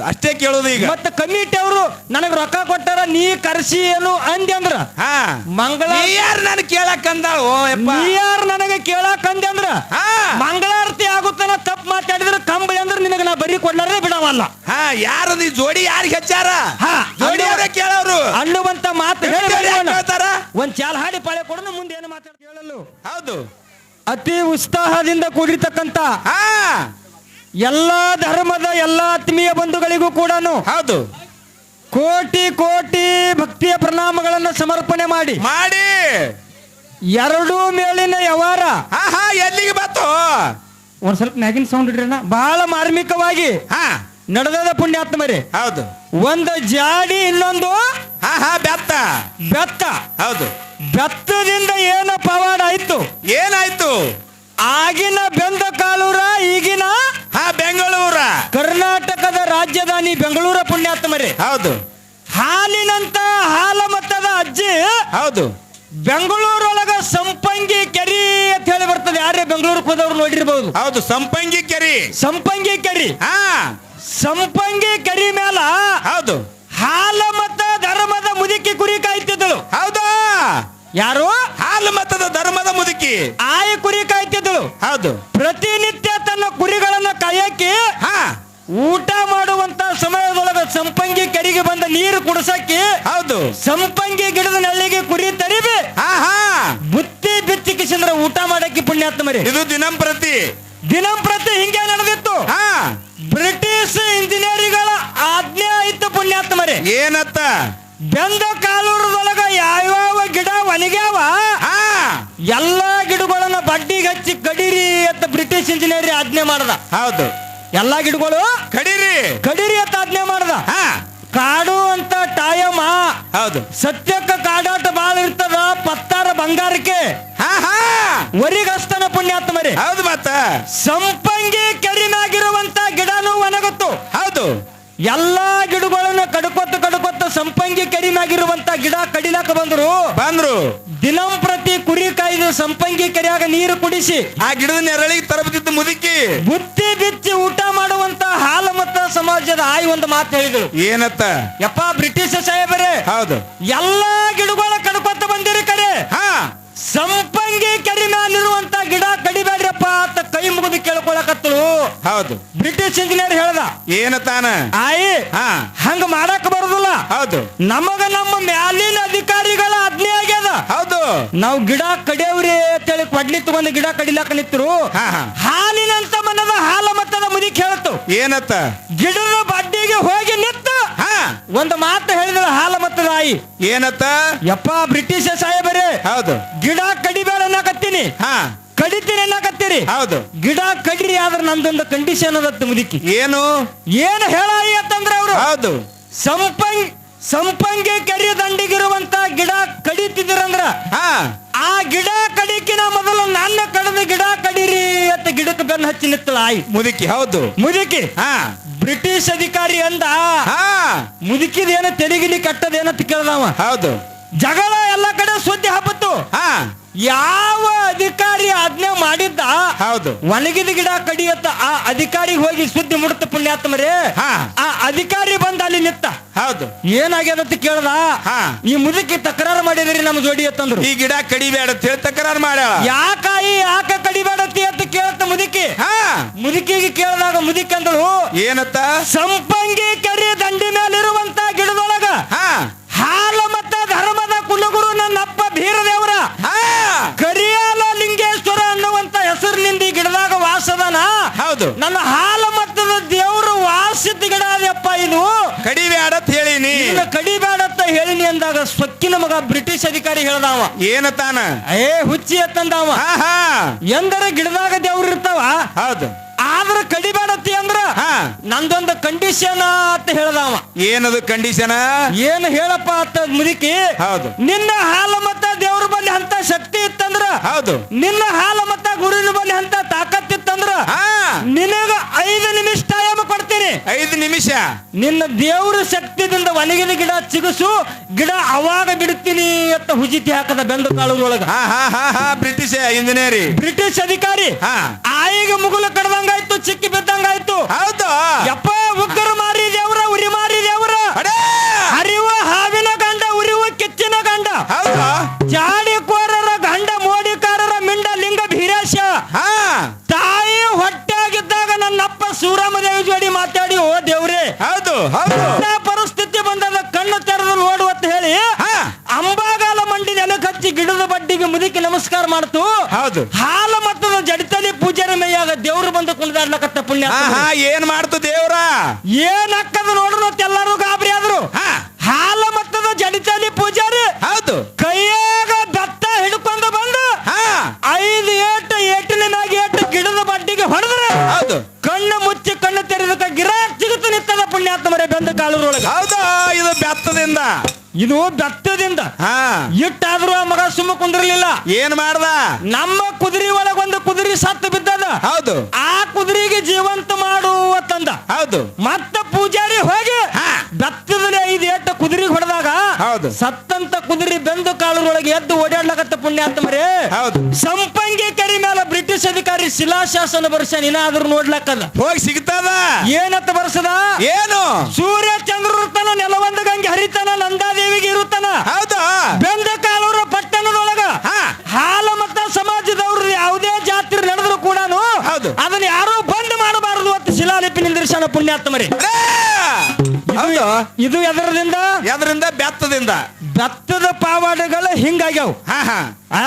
ಅಷ್ಟೇ ಕೇಳೋದು ಈಗ. ಮತ್ತೆ ಕಮಿಟಿ ಅವರು ನನಗ್ ರೊಕ್ಕ ಕೊಟ್ಟಾರ ನೀ ಕರ್ಸಿ ಏನು ಅಂದೆ ಅಂದ್ರ ಮಂಗಳ ಯಾರು ನಾನು ಕೇಳಕ್ ಅಂದಾಳು ಯಾರು ನನಗೆ ಕೇಳಕ್ ಅಂದೆ ಅಂದ್ರ ಮಂಗಳಾರತಿ ಆಗುತ್ತಾನ ತಪ್ಪು ಮಾತಾಡಿದ್ರೆ ಕಂಬಳಿ ಅಂದ್ರೆ ನಿನಗೆ ನಾ ಬರೀ ಕೊಡ್ಲಾರ್ದೆ ಬಿಡವಲ್ಲ. ಯಾರು ನೀ ಜೋಡಿ ಯಾರಿಗೆ ಹಚ್ಚಾರ ಜೋಡಿ ಕೇಳೋರು ಅನ್ನುವಂತ ಮಾತು ಹೇಳ್ತಾರ. ಒಂದ್ ಚಾಲ್ ಹಾಡಿ ಪಾಳೆ ಕೊಡೋಣ ಮುಂದೆ ಏನು ಮಾತಾಡ ಕೇಳಲು. ಹೌದು, ಅತಿ ಉತ್ಸಾಹದಿಂದ ಕೂಡಿರ್ತಕ್ಕಂತ ಎಲ್ಲಾ ಧರ್ಮದ ಎಲ್ಲಾ ಆತ್ಮೀಯ ಬಂಧುಗಳಿಗೂ ಕೂಡ ಹೌದು ಕೋಟಿ ಕೋಟಿ ಭಕ್ತಿಯ ಪ್ರಣಾಮಗಳನ್ನು ಸಮರ್ಪಣೆ ಮಾಡಿ ಎರಡೂ ಮೇಲಿನ ವ್ಯವಹಾರ ಎಲ್ಲಿಗೆ ಬಂತು ಒಂದ್ ಸ್ವಲ್ಪ ಮ್ಯಾಗಿನ ಸೌಂಡ್ ಇಡ್ರಿ. ಬಹಳ ಮಾರ್ಮಿಕವಾಗಿ ನಡೆದ ಪುಣ್ಯಾತ್ಮರೇ. ಹೌದು, ಒಂದು ಜಾಡಿ ಇನ್ನೊಂದು ಬೆತ್ತ ಬೆತ್ತ. ಹೌದು, ಬೆತ್ತದಿಂದ ಏನು ಪವಾಡ ಆಯ್ತು? ಏನಾಯ್ತು? ಆಗಿನ ಬೆಂದ ಕಾಲೂರ ಈಗಿನ ಬೆಂಗಳೂರ, ಕರ್ನಾಟಕದ ರಾಜಧಾನಿ ಬೆಂಗಳೂರ ಪುಣ್ಯಾತ್ಮರೇ. ಹೌದು, ಹಾಲಿನಂತ ಹಾಲ ಮತ್ತದ ಅಜ್ಜಿ. ಹೌದು, ಬೆಂಗಳೂರೊಳಗ ಸಂಪಂಗಿ ಕೆರಿ ಅಂತ ಹೇಳಿ ಬರ್ತದೆ. ಯಾರೇ ಬೆಂಗಳೂರಿಗೆ ಹೋದವ್ರು ನೋಡಿರ್ಬಹುದು. ಹೌದು, ಸಂಪಂಗಿ ಕೆರಿ. ಸಂಪಂಗಿ ಕೆರಿ, ಸಂಪಂಗಿ ಕೆರಿ ಮೇಲ ಹೌದು ಹಾಲ ಮತ ಧರ್ಮದ ಮುದುಕಿ ಕುರಿ ಕಾಯ್ತಿದ್ದಳು. ಹೌದಾ? ಯಾರು? ಹಾಲು ಮತದ ಧರ್ಮದ ಮುದುಕಿ ಆಯಿ ಕುರಿ ಕಾಯ್ತಿದ್ದಳು. ಹೌದು, ಪ್ರತಿನಿತ್ಯ ತನ್ನ ಕುರಿಗಳನ್ನ ಕಾಯಕ್ಕೆ ಊಟ ಮಾಡುವಂತ ಸಮಯದೊಳಗ ಸಂಪಂಗಿ ಕೆರೆಗೆ ಬಂದ ನೀರು ಕುಡಿಸಕ್ಕೆ ಹೌದು ಸಂಪಂಗಿ ಗಿಡದ ನೆಳ್ಳಿಗೆ ಕುರಿ ತರಿಬಿ ಬುತ್ತಿ ಬಿತ್ತಿಕಿಸಂದ್ರ ಊಟ ಮಾಡಕ್ಕೆ ಪುಣ್ಯಾತ್ಮರೇ. ಇದು ದಿನಂಪ್ರತಿ ಹಿಂಗೆ ನಡೆದಿತ್ತು. ಬ್ರಿಟಿಷ್ ಇಂಜಿನಿಯರಿಗಳ ಆಜ್ಞೆ ಆಯ್ತು ಪುಣ್ಯಾತ್ಮರೇ. ಏನತ್ತ? ಬೆಂದ ಕಾಲೂರದೊಳಗ ಯಾವ್ಯಾವ ಗಿಡ ಒಣಗ್ಯಾವ ಎಲ್ಲಾ ಗಿಡಗಳನ್ನ ಬಡ್ಡಿಗೆ ಹಚ್ಚಿ ಕಡಿರಿ ಅಂತ ಬ್ರಿಟಿಷ್ ಇಂಜಿನಿಯರ್ ಆಜ್ಞೆ ಮಾಡ್ದ. ಹೌದು, ಎಲ್ಲಾ ಗಿಡಗಳು ಕಡಿರಿ ಅಂತ ಆಜ್ಞೆ ಮಾಡ್ದ. ಕಾಡು ಅಂತ ಟೈಮ. ಹೌದು, ಸತ್ಯಕ್ಕ ಕಾಡಾಟ ಬಾಳ ಇರ್ತದ. ಪತ್ತಾರ ಬಂಗಾರಕ್ಕೆ ವರಿಗಸ್ತನ ಪುಣ್ಯಾತ್ಮರೇ. ಹೌದು, ಮತ್ತ ಸಂಪಂಗಿ ಕೆರಿನಾಗಿರುವಂತ ಗಿಡನೂ ಒಣಗುತ್ತು. ಹೌದು, ಎಲ್ಲಾ ಗಿಡಗಳನ್ನ ಕಡ್ಕೊತ್ತ ಸಂಪಂಗಿ ಕೆರಿನಾಗಿರುವಂತ ಗಿಡ ಕಡಿಲಾಕ ಬಂದ್ರು. ದಿನಂಪ್ರತಿ ಕುರಿ ಕಾಯ್ದು ಸಂಪಂಗಿ ಕೆರೆಯಾಗ ನೀರು ಕುಡಿಸಿ ಆ ಗಿಡದ ನೆರಳಿಗೆ ತರಬತ್ತಿತ್ತು ಮುದುಕಿ. ಬುತ್ತಿ ಬಿಚ್ಚಿ ಊಟ ಮಾಡುವಂತ ಹಾಲ ಮತ ಸಮಾಜದ ಆಯಿ ಒಂದು ಮಾತು ಹೇಳಿದ್ರು. ಏನತ್ತ? ಯಪ್ಪ ಬ್ರಿಟಿಷ್ ಸಾಹೇಬರೇ, ಹೌದು, ಎಲ್ಲಾ ಗಿಡಗಳ ಕಡ್ಕೊತ್ತ ಬಂದಿರಿ ಕರೆ ಸಂಪಂಗಿ ಕೆರೆ ಮೇಲಿರುವಂತ ಗಿಡ ಕಡಿಬೇಡ್ರಪ್ಪ ಅಂತ ಕೈ ಮುಗಿದು ಕೇಳ್ಕೊಳಕತ್ತಳು. ಹೌದು, ಬ್ರಿಟಿಷ್ ಇಂಜಿನಿಯರ್ ಹೇಳ್ದ. ಏನತಾನ? ಆಯಿ ಹಂಗ ಮಾಡಕ್ ಬರುದಿಲ್ಲ. ಹೌದು, ನಮಗ ನಮ್ಮ ಮ್ಯಾಲಿನ ಅಧಿಕಾರಿಗಳ ಆಜ್ಞೆ ಆಗ್ಯದ. ಹೌದು, ನಾವು ಗಿಡ ಕಡಿಯವ್ರಿ ಅಂತೇಳಿ ಕೊಡ್ಲಿ ತಗೊಂಡು ಗಿಡ ಕಡಿಲಾಕ ನಿಂತರು. ಹಾಲಿನಂತ ಮನದ ಹಾಲ ಮತ್ತದ ಮುದಿಕ್ ಹೇಳ್ತು. ಏನತ್ತ? ಗಿಡದ ಬಡ್ಡಿಗೆ ಹೋಗಿ ನಿಂತು ಒಂದು ಮಾತು ಹೇಳಿದ್ರ ಹಾಲ ಮತ್ತದ ಆಯಿ. ಏನತ್ತ? ಯಪ್ಪ ಬ್ರಿಟಿಷ್ ಸಾಹೇಬರೇ, ಹೌದು, ಗಿಡ ಕಡಿಬೇಡ ಅನ್ನಕತ್ತೀನಿ, ಕಡಿತೀನಿ ಅನ್ನಕತ್ತೀರಿ. ಹೌದು, ಗಿಡ ಕಡಿರಿ ಆದ್ರೆ ನಂದೊಂದು ಕಂಡೀಷನ್ ಅದತ್ತು ಮುದುಕಿ. ಏನು ಹೇಳ ಅಂತಂದ್ರ ಅವರು. ಹೌದು, ಸಂಪಂಗಿ ಕೆರೆ ದಂಡಿಗಿರುವಂತ ಗಿಡ ಕಡಿತಿದ್ದೀರಂದ್ರ ಆ ಗಿಡ ಕಡಿಕಿನ ಮೊದಲು ನನ್ನ ಕಡದ ಗಿಡ ಕಡಿರಿ ಅಂತ ಗಿಡಕ್ಕೆ ಬೆನ್ನು ಹಚ್ಚಿ ನಿತ್ತಳ ಆಯಿ ಮುದುಕಿ. ಹೌದು, ಮುದುಕಿ ಬ್ರಿಟಿಷ್ ಅಧಿಕಾರಿ ಅಂದ. ಮುದುಕಿದೇನ ತೆಲಿಗಿಲಿ ಕಟ್ಟದೇನಂತ ಕೇಳ್ದವ. ಹೌದು, ಜಗಳ ಎಲ್ಲ ಕಡೆ ಸುದ್ದಿ ಹಬ್ಬತ್ತು. ಯಾವ ಅಧಿಕಾರಿ ಆಜ್ಞೆ ಮಾಡಿದ್ದ ಹೌದು ಒಣಗಿದ ಗಿಡ ಕಡಿಯತ್ತ ಆ ಅಧಿಕಾರಿ ಹೋಗಿ ಸುದ್ದಿ ಮುಡುತ್ತ ಪುಣ್ಯಾತ್ಮರೇ. ಆ ಅಧಿಕಾರಿ ಬಂದ ಅಲ್ಲಿ ನಿತ್ತ. ಹೌದು, ಏನಾಗ್ಯದಂತ ಕೇಳ್ದ. ಈ ಮುದುಕಿ ತಕರಾರು ಮಾಡಿದ್ರಿ ನಮ್ಮ ಜೋಡಿ ಅಂತಂದ್ರು. ಈ ಗಿಡ ಕಡಿಬೇಡ ಅಂತ ಹೇಳಿ ತಕರಾರು ಮಾಡ. ಯಾಕ ಕಡಿಬೇಡತ್ತಿ ಅಂತ ಕೇಳತ್ತ ಮುದುಕಿ. ಮುದುಕಿಗೆ ಕೇಳಿದಾಗ ಮುದುಕಿ ಅಂದಳು ಏನತ್ತ? ಸಂಪಂಗಿ ಕೆರೆ ದಂಡಿ ಮೇಲಿರುವಂತ ಗಿಡದೊಳಗ ಹಾಲ ಮತ್ತ ಧರ್ಮದ ಕುಲಗುರು ನನ್ನಪ್ಪ ಬೀರದೇವರ ಕರಿಯಾಲ ಲಿಂಗೇಶ್ವರ ಅನ್ನುವಂತ ಹೆಸರಿನಿಂದ ಈ ಗಿಡದಾಗ ವಾಸದನ. ಹೌದು, ನನ್ನ ಹಾಲ ಮತ್ತದ ದೇವರು ವಾಸಿತ ಗಿಡ ಅದಪ್ಪ, ಇದು ಕಡಿಬೇಡತ್ ಹೇಳಿನಿ. ಕಡಿಬೇಡತ್ತ ಹೇಳಿನಿ ಅಂದಾಗ ಸೊಕ್ಕಿನ ಮಗ ಬ್ರಿಟಿಷ್ ಅಧಿಕಾರಿ ಹೇಳ್ದಾವ. ಏನತಾನ? ಹುಚ್ಚಿ ಅಂತಂದಾವ. ಎಂದರ ಗಿಡದಾಗ ದೇವ್ರು ಇರ್ತಾವ. ಹೌದು, ಆದ್ರ ಕಡಿಬೇಡತ್ತಿ ಅಂದ್ರ ನಂದೊಂದು ಕಂಡೀಷನ್ ಅಂತ ಹೇಳ್ದಾವ. ಏನದು ಕಂಡೀಷನ್? ಏನು ಹೇಳಪ್ಪ ಅಂತ ಮುದುಕಿ. ಹೌದು, ನಿನ್ನ ಹಾಲ ಮತ್ತ ದೇವ್ರ ಬಲ್ಲಿ ಅಂತ ಶಕ್ತಿ ಇತ್ತಂದ್ರ, ಹೌದು, ನಿನ್ನ ಹಾಲ ಮತ್ತ ಗುರುವಿನ ಬಲ್ಲಿ ಅಂತ ತಾಕತ್ತಿತ್ತ ಅಂತಂದ್ರ ಹಾ ನಿನಗ 5 ನಿಮಿಷ ಟೈಮ್ ಕೊಡ್ತೀನಿ. 5 ನಿಮಿಷ ನಿನ್ನ ದೇವ್ರ ಶಕ್ತಿದಿಂದ ಒಣಗಿದ ಗಿಡ ಚಿಗುಸು, ಗಿಡ ಅವಾಗ ಬಿಡ್ತೀನಿ ಅಂತ ಹುಜಿತಿ ಹಾಕದ ಬೆಂದು ಕಾಳೂರೊಳಗ. ಹಾ ಹಾ ಹಾ ಹಾ ಬ್ರಿಟಿಷ್ ಇಂಜಿನಿಯರಿ ಬ್ರಿಟಿಷ್ ಅಧಿಕಾರಿ ಹಾ ಆಯಿಗೆ ಮುಗುಲು ಕಡ್ದಂಗಾಯ್ತು, ಚಿಕ್ಕಿ ಬಿದ್ದಂಗಾಯ್ತು. ಹೌದು ಯಪ್ಪ ಉಗ್ರ ಮಾರಿ ದೇವ್ರ, ಉರಿ ಮಾರಿ ದೇವ್ರ, ಅಡೇ ಹರಿವ ಹಾವಿನ ಗಂಡ, ಉರಿವ ಕೆಚ್ಚಿನ ಗಂಡ, ಹೌದು ಜಾಡಿಕೋರರ ಗಂಡ, ಮೋಡಿಕಾರರ ಮಿಂಡ, ಲಿಂಗ ಭೀರೇಶ. ಹಾ ತಾಯಿ ಹೊಟ್ಟೆಯಾಗಿದ್ದಾಗ ನನ್ನಪ್ಪ ಸೂರಮದೇವಿ ಜೋಡಿ ಮಾತಾಡಿ, ಓ ದೇವ್ರೇ ಹೌದು ಹೌದು ಪರಿಸ್ಥಿತಿ ಬಂದದ ಕಣ್ಣು ತೆರೆದು ನೋಡು ಅಂತ ಹೇಳಿ ಹಾ ಅಂಬಾಗಾಲ ಮಂಡಿ ನೆಲಕ್ಕೆ ಹಚ್ಚಿ ಗಿಡದ ಬಡ್ಡಿಗೆ ಮುದುಕಿ ನಮಸ್ಕಾರ ಮಾಡ್ತು. ಹೌದು ಹಾಲ ಮತ್ತದ ಜಡಿತಲಿ ಪೂಜಾರಿ ಮೈಯಾಗ ದೇವ್ರು ಬಂದು ಕುಣಿದಾಡ್ಲಕತ್ತ ಪುಣ್ಯ. ಹಾ ಹಾ ಏನ್ ಮಾಡ್ತು ದೇವ್ರ? ಏನ್ ಅಕ್ಕದ ನೋಡ್ರು ಅಂತ ಎಲ್ಲರೂ ಗಾಬರಿ ಆದ್ರು. ಹಾ ಹಾಲ ಮತ್ತದ ಜಡಿತಲಿ ಪೂಜಾರಿ ಹೌದು ಕೈಯಾಗ ಬೆತ್ತ ಹಿಡ್ಕೊಂಡು ಬಂದು ಹಾ 5 ಏಟಿನ ಮ್ಯಾಗ ಏಟು ಗಿಡದ ಬಡ್ಡಿಗೆ ಹೊಡೆದ್ರೆ ಹೌದು ಕಣ್ಣು ಮುಚ್ಚಿ ಕಣ್ಣು ತೆರೆದಕ್ಕ ಗಿರಾಕ್ ಸಿಗುತ್ತ ನಿತ್ತದ ಪುಣ್ಯಾತ್ಮರೇ ಬೆಂದ ಕಾಳೂರೊಳಗ. ಹೌದು ಇದು ಬೆತ್ತದಿಂದ, ಇದು ಬೆತ್ತದಿಂದ ಹಾ ಇಟ್ಟಾದ್ರೂ ಆ ಮಗ ಸುಮ್ಮ ಕುಂದಿರ್ಲಿಲ್ಲ. ಏನ್ ಮಾಡ್ದ? ನಮ್ಮ ಕುದುರೆ ಒಳಗೊಂದು ಕುದುರೆ ಸತ್ತು ಬಿದ್ದದ. ಹೌದು ಆ ಕುದುರೆಗೆ ಜೀವಂತ ಮಾಡು ಅಂತಂದ. ಹೌದು ಮತ್ತ ಪೂಜಾರಿ ಹೋಗಿ ಹಾ ಬೆತ್ತದಲ್ಲಿ 5 ಏಟ ಕುದುರೆಗೆ ಹೊಡೆದಾಗ ಹೌದು ಸತ್ತಂತ ಕುದುರೆ ಬೆಂದು ಕಾಳೂರೊಳಗೆ ಎದ್ದು ಓಡಾಡ್ಲಕತ್ತ ಪುಣ್ಯಾತ್ಮರೇ. ಹೌದು ಸಂಪಂಗಿ ಕೆರೆ ಮೇಲೆ ಬ್ರಿಟಿಷ್ ಅಧಿಕಾರಿ ಶಿಲಾಶಾಸನ ಬರ್ಸ ಇನ್ನಾದ್ರೂ ನೋಡ್ಲಕ್ಕದ. ಹೋಗಿ ಸಿಗ್ತದ ಏನತ್ತ ಬರ್ಸದ? ಏನು? ಸೂರ್ಯ ಚಂದ್ರ ಇರ್ತಾನ, ನೆಲವಂದ ಗಂಗೆ ಹರಿತಾನ, ನಂದಾದೇವಿಗೆ ಇರುತ್ತಾನ. ಹೌದು ಬೆಂದ ಕಾಳೂರ ಪಟ್ಟಣದೊಳಗ ಹಾ ಹಾಲ ಮತ ಸಮಾಜದವ್ರು ಯಾವುದೇ ಜಾತ್ರೆ ನಡೆದ್ರು ಕೂಡ ಹೌದು ಅದನ್ನ ಯಾರು ಬಂದ್ ಮಾಡಬಾರದು ಅಂತ ಶಿಲಾಲಿಪಿ ನಿಂದಿರ್ಸಣ ಪುಣ್ಯಾತ್ಮರಿ. ಅಡೇ! ಹೌದು ಇದು ಎದರದಿಂದ? ಯಾವ್ದ್ರಿಂದ? ಬೆತ್ತದಿಂದ. ಬೆತ್ತದ ಪಾವಾಡಗಳು ಹಿಂಗಾಗ್ಯಾವ. ಹಾ ಹಾ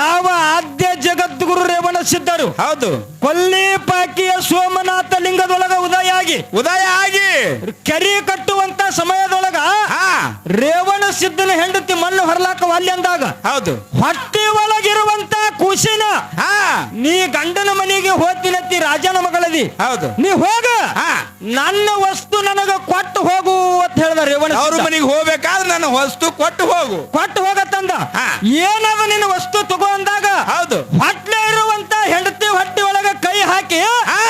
ಯಾವ ಆದ್ಯ ಜಗದ್ಗುರು ರೇವಣ ಸಿದ್ಧರು ಹೌದು ಕೊಲ್ಲಿ ಪಾಕಿಯ ಸೋಮನಾಥ ಲಿಂಗದೊಳಗ ಉದಯ ಆಗಿ ಕೆರೆ ಕಟ್ಟುವಂತ ಸಮಯದೊಳಗ ಹಾ ರೇವಣ ಸಿದ್ಧನ ಹೆಂಡತಿ ಮಣ್ಣು ಹೊರಲಾಕ ಅಲ್ಲಿ ಅಂದಾಗ ಹೌದು ಹೊಟ್ಟೆ ಒಳಗಿರುವಂತ ಕುಶಿನ ಹಾ ನೀ ಗಂಡನ ಮನೆಗೆ ಹೋಗ್ತೀನತ್ತಿ, ರಾಜನ ಮಗಳದಿ, ಹೌದು ನೀ ಹೋಗ, ಹಾ ನನ್ನ ವಸ್ತು ನನಗ ಕೊಟ್ಟು ಹೋಗು ಅಂತ ಹೇಳ್ದ ರೇವಣ. ಅವ್ರ ಮನೆಗೆ ಹೋಗ್ಬೇಕಾದ್ರೆ ನನ್ನ ವಸ್ತು ಕೊಟ್ಟು ಹೋಗು. ಕೊಟ್ಟು ಹೋಗತ್ತಂದ. ಹಾ. ಏನದ ನಿನ್ನ ವಸ್ತು ತಗೋ ಅಂದಾಗ ಹೌದು ಹೊಟ್ಟೆ ಇರುವಂತ ಹೆಂಡತಿ ಹೊಟ್ಟೆ ಒಳಗ ಕೈ ಹಾಕಿ ಹಾ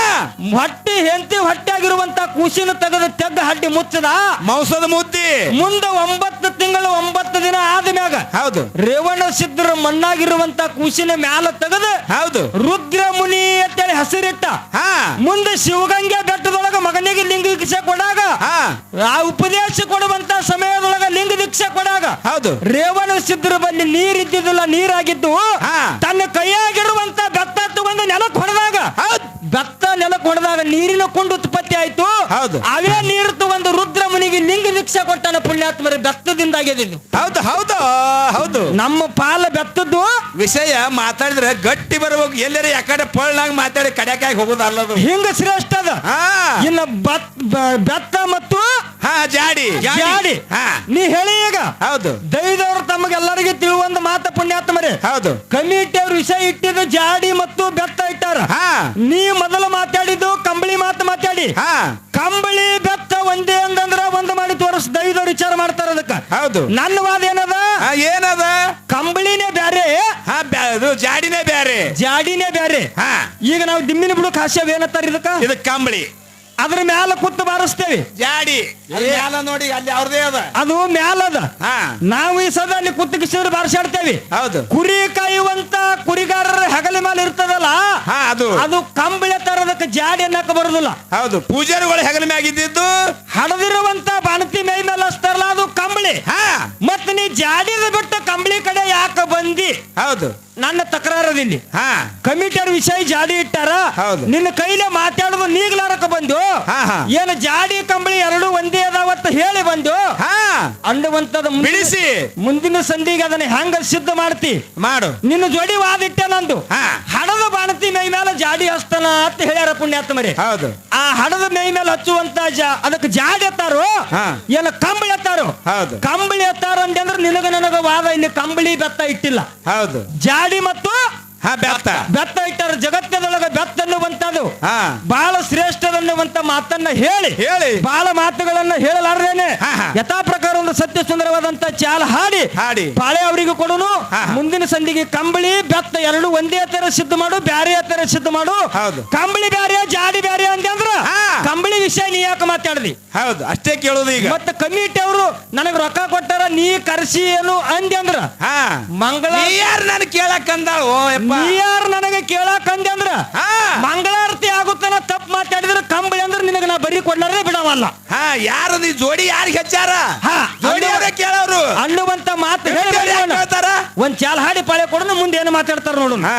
ಹೊಟ್ಟೆ ಹೆಂಡತಿ ಹೊಟ್ಟೆ ಆಗಿರುವಂತ ಕೂಸಿನ ತೆಗೆದ ತೆಗ್ಗ ಹಡ್ಡಿ ಮುಚ್ಚದ. ಮೌಸದ ಮುದ್ದಿ ಮುಂದೆ 9 ತಿಂಗಳು 9 ದಿನ ಆದ್ಮ್ಯಾಗ ಹೌದು ರೇವಣ ಸಿದ್ಧರ ಮಣ್ಣಾಗಿರುವಂತ ಕೂಸಿನ ಮ್ಯಾಲ ತೆಗೆದ ಹೌದು ರುದ್ರ ಮುನಿ ಅಂತೇಳಿ ಹೆಸರಿಟ್ಟ. ಹಾ ಮುಂದೆ ಶಿವಗಂಗೆ ಬೆಟ್ಟದೊಳಗ ಮಗನಿಗೆ ಲಿಂಗ ದೀಕ್ಷೆ ಕೊಡಾಗ, ಹಾ ಆ ಉಪದೇಶ ಕೊಡುವಂತ ಸಮಯದೊಳಗ ಲಿಂಗ ದೀಕ್ಷೆ ಕೊಡಾಗ ಹೌದು ರೇವಣ ಸಿದ್ಧರ ಬಲ್ಲಿ ನೀರಿದ್ದಿದ್ದಿಲ್ಲ, ನೀರಾಗಿದ್ದು ಹಾ ತನ್ನ ಕೈಯಾಗಿರುವಂತ ಬೆತ್ತ ತಗೊಂಡು ನೆಲಕ್ಕೆ ಹೊಡೆದಾಗ, ಹೌದು ಬೆತ್ತ ನೆಲಕ್ಕೆ ಹೊಡೆದಾಗ ನೀರಿನ ಕೊಂಡು ಉತ್ಪತ್ತಿ ಆಯ್ತು. ಹೌದು ಅವೇ ನೀರು ತಗೊಂಡು ರುದ್ರ ಮುನಿಗೆ ಲಿಂಗ ದೀಕ್ಷೆ ಕೊಟ್ಟಾನ ಪುಣ್ಯಾತ್ಮರ. ಬೆತ್ತದಿಂದ ಆಗ್ಯದಿದ್ದು. ಹೌದು ಹೌದು ಹೌದು ನಮ್ಮ ಪಾಲ ಬೆತ್ತದ್ದು ವಿಷಯ ಮಾತಾಡಿದ್ರೆ ಗಟ್ಟಿ ಬರ್ಬೇಕು. ಎಲ್ಲರ ಯಾಕಡೆ ಪಳ್ನಾಗ ಮಾತಾಡಿ ಕಡ್ಯಾಕಾಗಿ ಹೋಗೋದು ಅಲ್ಲದು. ಹಿಂಗ ಶ್ರೇಷ್ಠ ಅದ. ಹಾ ಇನ್ನು ಬೆತ್ತ ಮತ್ತು ಹಾ ಜಾಡಿ ಜಾಡಿ ಹಾ ನೀ ಹೇಳಿ ಈಗ. ಹೌದು ದೈವದವ್ರು ತಮಗೆಲ್ಲರಿಗೆ ತಿಳುವಂತ ಮಾತ ಪುಣ್ಯಾತ್ಮರೇ. ಹೌದು ಕಮಿಟಿ ಅವ್ರ ವಿಷಯ ಇಟ್ಟಿದ್ದು ಜಾಡಿ ಮತ್ತು ಬೆತ್ತ ಇಟ್ಟಾರ. ಹಾ ನೀ ಮೊದಲು ಮಾತಾಡಿದ್ದು ಕಂಬಳಿ ಮಾತು ಮಾತಾಡಿ. ಹಾ ಕಂಬಳಿ ಬೆತ್ತ ಒಂದೇ ಅಂದಂದ್ರ ಒಂದು ಮಾಡಿ ತೋರಿಸ್ ದೈವದವ್ರು ವಿಚಾರ ಮಾಡ್ತಾರ. ಅದಕ್ಕ ಹೌದು ನನ್ನ ವಾದ ಏನದ? ಏನದ? ಕಂಬಳಿನೇ ಬ್ಯಾರೆ, ಹಾ ಅದು ಜಾಡಿನೇ ಬ್ಯಾರೆ, ಜಾಡಿನೇ ಬ್ಯಾರೆ. ಹಾ ಈಗ ನಾವು ದಿಮ್ಮಿನ ಬಿಡು ಹಾಸ್ಯವ್ ಏನತ್ತಾರ ಇದಕ್ಕ? ಇದು ಕಂಬಳಿ. ಅದ್ರ ಮ್ಯಾಲ ಕುತ್ತು ಬಾರಿಸ್ತೇವೆ. ಜಾಡಿ ಮ್ಯಾಲ ನೋಡಿ ಅಲ್ಲಿ ಅವ್ರದೇ ಅದ, ಅದು ಮ್ಯಾಲದ. ಹಾ ನಾವು ಈ ಸದ ಅಲ್ಲಿ ಕುತ್ತಿಗೆ ಬಾರಿಸಾಡ್ತೇವೆ. ಹೌದು ಕುರಿ ಕಾಯುವಂತ ಕುರಿಗಾರರ ಹೆಗಲ ಮೇಲೆ ಇರ್ತದಲ್ಲ, ಹಾ ಅದು ಅದು ಕಂಬಳಿ ತರದಕ್ಕೆ ಜಾಡಿ ಅನ್ನಕ ಬರುದಿಲ್ಲ. ಹೌದು ಪೂಜಾರಿಗಳು ಹೆಗಲ ಮ್ಯಾಗಿದ್ದು ಹಡದಿರುವಂತ ಬಾಣತಿ ಮೈ ಮೇಲೆ ಹಚ್ತಾರಲ್ಲ, ಅದು ಕಂಬಳಿ. ಹಾ ಮತ್ತ ನೀ ಜಾಡಿದ ಬಿಟ್ಟು ಕಂಬಳಿ ಕಡೆ ಯಾಕ ಬಂದಿ? ಹೌದು ನನ್ನ ತಕರಾರದಿಲ್ಲಿ. ಹಾ ಕಮಿಟಿಯರ್ ವಿಷಯ ಜಾಡಿ ಇಟ್ಟಾರ. ಹೌದು ನಿನ್ನ ಕೈಲೇ ಮಾತಾಡೋದು ನೀಗ್ಲಾರಕ ಬಂದು ಹಾ ಹಾ ಏನು ಜಾಡಿ ಕಂಬಳಿ ಎರಡು ಒಂದೇ ಅದಾವತ್ತ ಹೇಳಿ ಬಂದು ಹಾ ಅಂದವಂತದ ಬಿಡಿಸಿ ಮುಂದಿನ ಸಂಧಿಗೆ ಅದನ್ನ ಹೆಂಗ ಸಿದ್ಧ ಮಾಡ್ತಿ ಮಾಡು. ನಿನ್ನ ಜೋಡಿ ವಾದಿಟ್ಟೆ ನಂದು. ಹಾ ಹಡದ ಬಾಣತಿ ಮೈ ಮೇಲೆ ಜಾಡಿ ಹಚ್ತಾನ ಅಂತ ಹೇಳ್ಯಾರ ಪುಣ್ಯಾತ್ಮರಿ. ಹೌದು ಆ ಹಡದ ಮೈ ಮೇಲೆ ಹಚ್ಚುವಂತ ಅದಕ್ಕೆ ಜಾಡಿ ಎತ್ತಾರೋ ಹಾ ಏನ ಕಂಬಳಿ ಎತ್ತಾರೋ? ಹೌದು ಕಂಬಳಿ ಎತ್ತಾರ ಅಂದ್ರೆ ನಿನಗ ನನಗ ವಾದ ಇಲ್ಲಿ ಕಂಬಳಿ ಬೆತ್ತ ಇಟ್ಟಿಲ್ಲ. ಹೌದು ಜಾಡಿ ಮತ್ತು ಹಾ ಬೆತ್ತ ಬೆತ್ತ ಇಟ್ಟಾರ ಜಗತ್ತದೊಳಗ ಬೆತ್ತ ಅನ್ನುವಂಥದ್ದು ಹಾ ಬಹಳ ಶ್ರೇಷ್ಠದನ್ನುವಂತ ಮಾತನ್ನ ಹೇಳಿ ಹೇಳಿ ಬಹಳ ಮಾತುಗಳನ್ನ ಹೇಳಲಾರ್ದೇನೆ ಹಾ, ಹಾ. ಯಥಾ ಪ್ರಕಾರ ಒಂದು ಸತ್ಯ ಸುಂದರವಾದಂತ ಚಾಲ ಹಾಡಿ ಹಾಡಿ ಬಾಳೆ ಅವರಿಗೂ ಕೊಡುನು ಹಾ, ಹಾ. ಮುಂದಿನ ಸಂಧಿಗೆ ಕಂಬಳಿ ಬೆತ್ತ ಎರಡು ಒಂದೇ ತರ ಸಿದ್ಧ ಮಾಡು ಬ್ಯಾರೆ ತರ ಸಿದ್ಧ ಮಾಡು ಹೌದು. ಕಂಬಳಿ ಬ್ಯಾರೆ ಜಾಡಿ ಬ್ಯಾರೆ ಅಂದ್ರ ಹಾ. ಕಂಬಳಿ ವಿಷಯ ನೀ ಯಾಕೆ ಮಾತಾಡ್ದಿ ಹೌದು ಅಷ್ಟೇ ಕೇಳೋದು ಈಗ ಮತ್ತ ಕಮಿಟಿ ಅವರು ನನಗ್ ರೊಕ್ಕ ಕೊಟ್ಟಾರ ನೀ ಕರ್ಸಿ ಏನು ಅಂದ್ಯ ಅಂದ್ರ ಹಾ ಮಂಗಳ ಯಾರು ನಾನು ಕೇಳಕ್ ಅಂದಾಳ ಓ ಯಪ್ಪ ನೀ ಯಾರು ನನಗೆ ಕೇಳಕ್ ಅಂದ್ಯ ಅಂದ್ರ ಹಾ ಮಂಗಳಾರತಿ ಆಗುತ್ತಾನ ತಪ್ಪು ಮಾತಾಡಿದ್ರೆ ಕಂಬಳಿ ಅಂದ್ರೆ ನಿನಗೆ ನಾ ಬರೀ ಕೊಡ್ಲಾರ್ದೆ ಬಿಡವಲ್ಲ ಹಾ ಯಾರು ನೀ ಜೋಡಿ ಯಾರಿಗೆ ಹಚ್ಚಾರ ಹಾ, ಜೋಡಿ ಅವರೇ ಕೇಳೋರು ಅನ್ನುವಂತ ಮಾತು ಹೇಳಿ ಹೇಳ್ತಾರ ಒಂದ್ ಚಾಲ್ ಹಾಡಿ ಪಾಳೆ ಕೊಡೋಣ ಮುಂದೆ ಏನು ಮಾತಾಡ್ತಾರ ನೋಡೋಣ ಹಾ